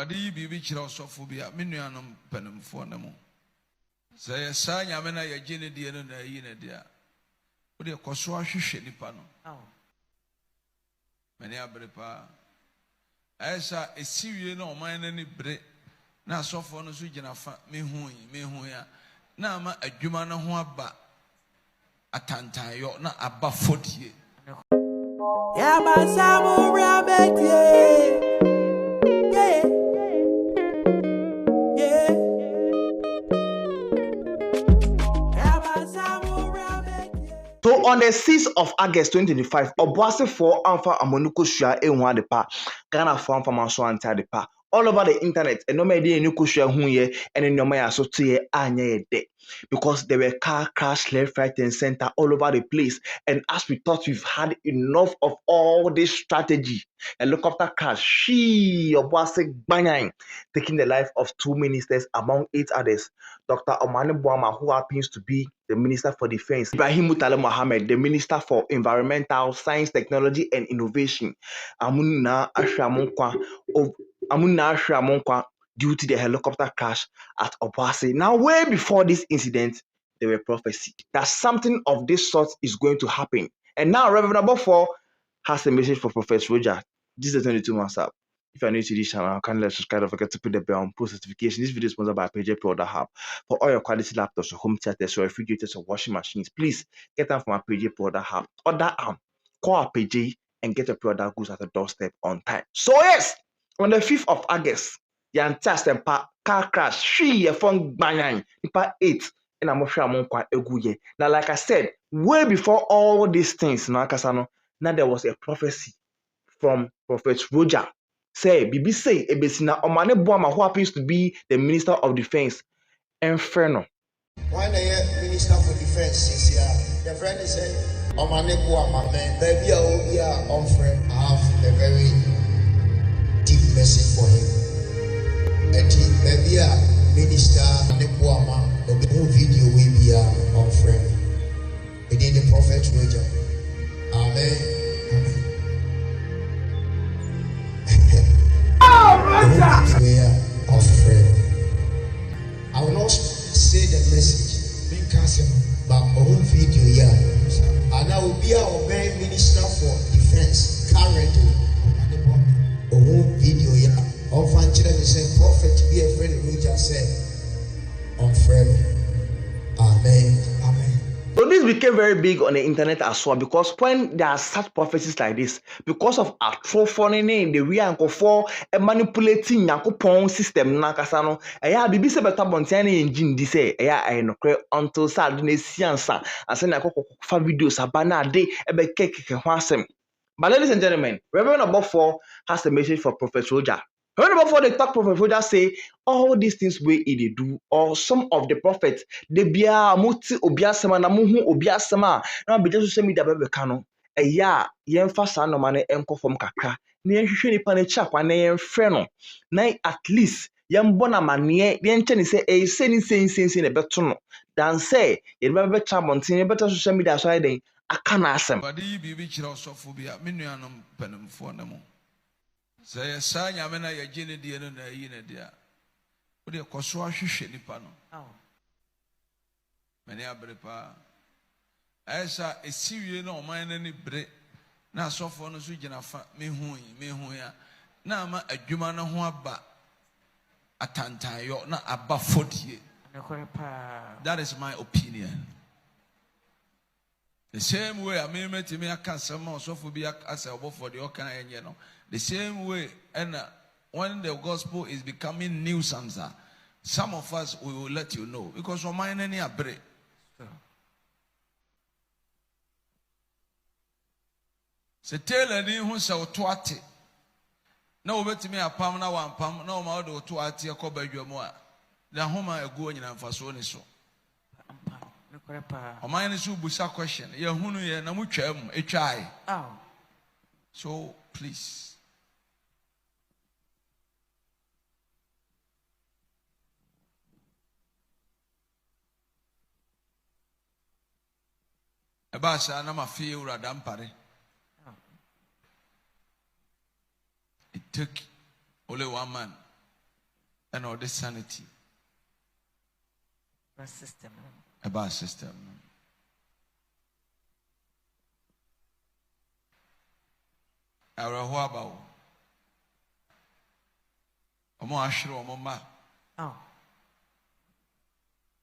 Awurade bibi kyerɛ ɔsɔfo bia me nuanom panimfoɔ ne mo sɛ yɛ saa nyame na yɛgye ne die no na ayi ne deɛ wode kɔ so ahwehwɛ nipa no mane abere paa ɛyɛ sɛ ɛsi wie na ɔman no ani bere na asɔfoɔ no so gyina fa mehu ya na ama adwuma no ho aba atantanyɔ na aba fodie yeah, my samurai So on the 6th of August 2025, Obofour Alpha Amonuko Shua Ewa de Pa, Ghana for Alpha Anti de Pa, all over the internet, and no media Nuko Shua Hunye, and in your Maya so to Anya de. Because there were car crash left, right, and center all over the place. And as we thought we've had enough of all this strategy, a helicopter crash, Obofour Banyang, taking the life of 2 ministers among 8 others. Dr. Omane Boamah, who happens to be the Minister for Defense, Ibrahim Mutale Mohammed, the Minister for Environmental, Science, Technology, and Innovation, Amuna Ashramonkwa, due to the helicopter crash at Obofour. Now, way before this incident, there were prophecies that something of this sort is going to happen. And now, Reverend Obofour has a message for Prophet Roja. This is 22 months up. If you're new to this channel, kindly subscribe. Don't forget to put the bell on post notification. This video is sponsored by PJ Product Hub. For all your quality laptops, or home theaters, or refrigerators, or washing machines, please get them from our PJ Product Hub. Order call our PJ and get your product goods at the doorstep on time. So yes, on the 5th of August, the entire car crash, she phone banyang, nipa 8, and I'm sure I'm on. Now, like I said, way before all these things, now there was a prophecy from Prophet Roja. Say, Bibi say, Ebesina Omane Boamah, who happens to be the Minister of Defense, Inferno. When the Minister for Defense is here, the friend is saying, Omane Boamah, man, baby, I will be on friend. I have a very deep message for him. And baby, Minister Boamah, the whole video will be on friend. Within the Prophet Roja. Amen. We are of friend. I will not say the message, but our video here. And I will be our main Minister for Defense currently. Our video here. Our fan children say, Prophet be a friend. We just say, on friend. Amen. Amen. So this became very big on the internet as well, because when there are such prophecies like this, because of atrophoning the way and for manipulating Yakupon system nakasano, aya bibi se beta bontene engine this aya I no cre until Saturday science and send fa videos abana de ebe keke hwasem. But ladies and gentlemen, Reverend Obofour has a message for Prophet Roja. Remember before they talk, Prophet Roja say all these things where they do, or some of the prophets, they be a multi obiasema na muhu obiasema. Now be just send me the baby canon. Ya yemfa no mane enko from kakra. Ni nhwehwe ni pa na chakwa na yemfre na at least yembona mane yenche ni say ni say na beto no. Dan say ye be chamontin ye better social media so den aka na asem. Awurade bibi kyerɛ ɔsɔfo bia me nuanom panimfoɔ ne mo sɛ yɛ saa nyame na yɛgye ne die no na ayi ne deɛ wode kɔ so ahwehwɛ nipa no mane abere paa ɛyɛ sɛ ɛsi wie na ɔman no ani bere na asɔfoɔ no so gyina fa mehu ya na ama adwuma no ho aba atantanyɔ na aba fodie. That is my opinion. The same way I mean to me I can't somehow so for be as a Obofour the kind you know. The same way and when the gospel is becoming nuisance, some of us we will let you know because we mind any break. Se tell any who say otuate. Na obeti me apam na wan pam na o ma do otuate e ko badwamu a. Na homa egu onyina mfaso ni so. Omane is busa question. Yehunu ye na mutwam etwae. So please. Ebasha na mafi urada mpare. It took only one man and all the sanity system about system. Araho about Omo ashiro omo ma. Oh.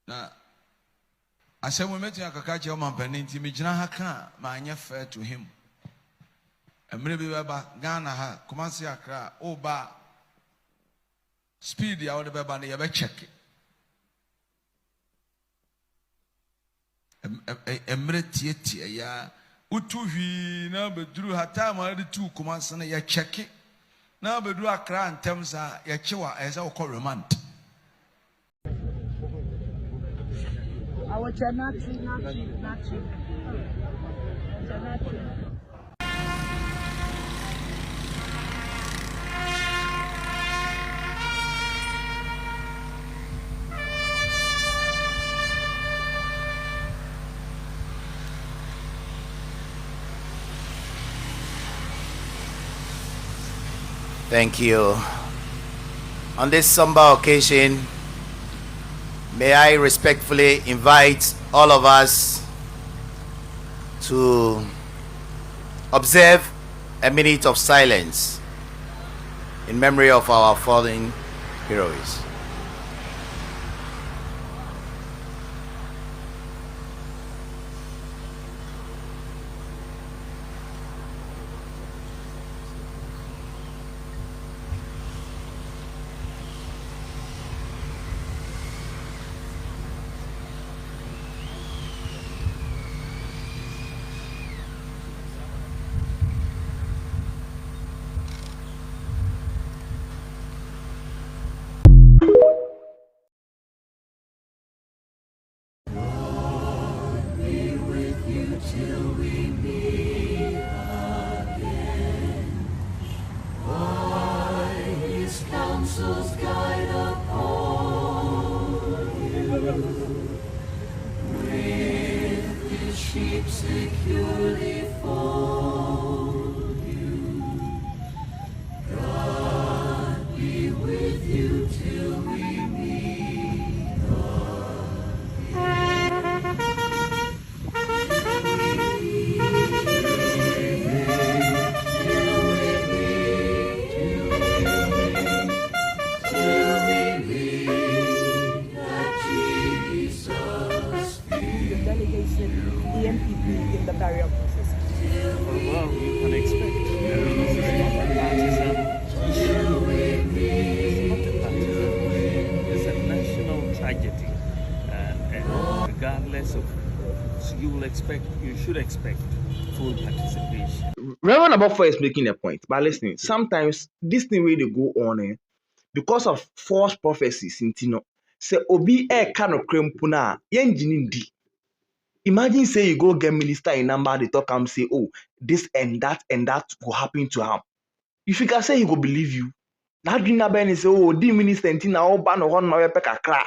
Na asem we metu akaka che omo mpanin ti me gina ha ka ma anya fair to him. Emre bi baba Ghana ha Kumasi Accra oba speed ya wo de baba na ye be check. Emre tie ya utu hwi na beduru hata ma de tu Kumasi na ye check. Na beduru Accra ntem sa ye chewa eza okọ remand. Our Chanati. Thank you. On this somber occasion, may I respectfully invite all of us to observe a minute of silence in memory of our fallen heroes. You should expect full participation. Reverend Obofour is making a point, but listening, sometimes this thing where they go on because of false prophecies in Tino. Say Obi kind of krempuna yenjinindi. Imagine say you go get minister in number, they talk and say, oh, this and that will happen to him. If you can say he will believe you. That dream na say, oh, the minister in Tina, oh, ban on my pekakra.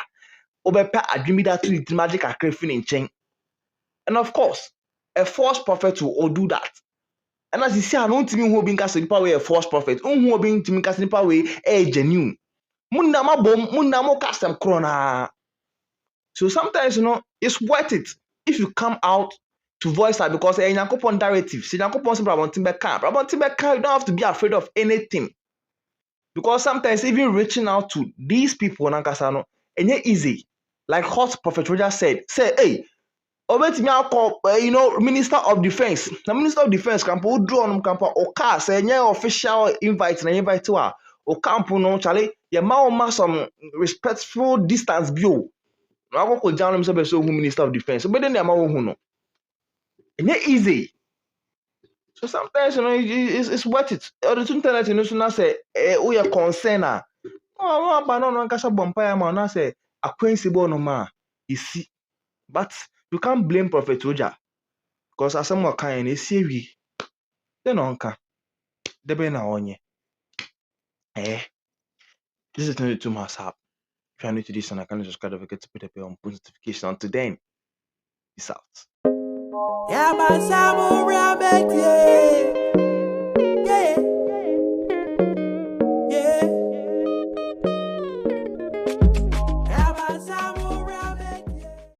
Obepe adwimi that to the magic akra fin chain. And of course, a false prophet will do that. And as you see, I don't think who being cast in power a false prophet, who being to me cast in power a genuine. Munama bomb, munamo cast them crona. So sometimes, it's worth it if you come out to voice that because a Yakopon directive, see Yakopon Brabant Timber, you don't have to be afraid of anything. Because sometimes even reaching out to these people, Nankasano, and it's easy. Like hot Prophet Roja said, say, hey, Minister of Defense. The Minister of Defense can put drone campo or car say official invite na invite to her or campo no chale ya ma some respectful distance bio. No go down himself so Minister of Defense. But then they ma no. And it's easy. So sometimes it's worth it. Or the internet so na say oh your concern ah. Oh ba no nkasa bompa ma na say akwensibo no ma. You see. But you can't blame Prophet Roja. Because as someone can see we then onka debe na onye. This is 22 Mass app. If you are new to this and I can subscribe, don't forget to put a on post notification. Until then, peace out. Yeah, man, Samu Rabbit, yeah.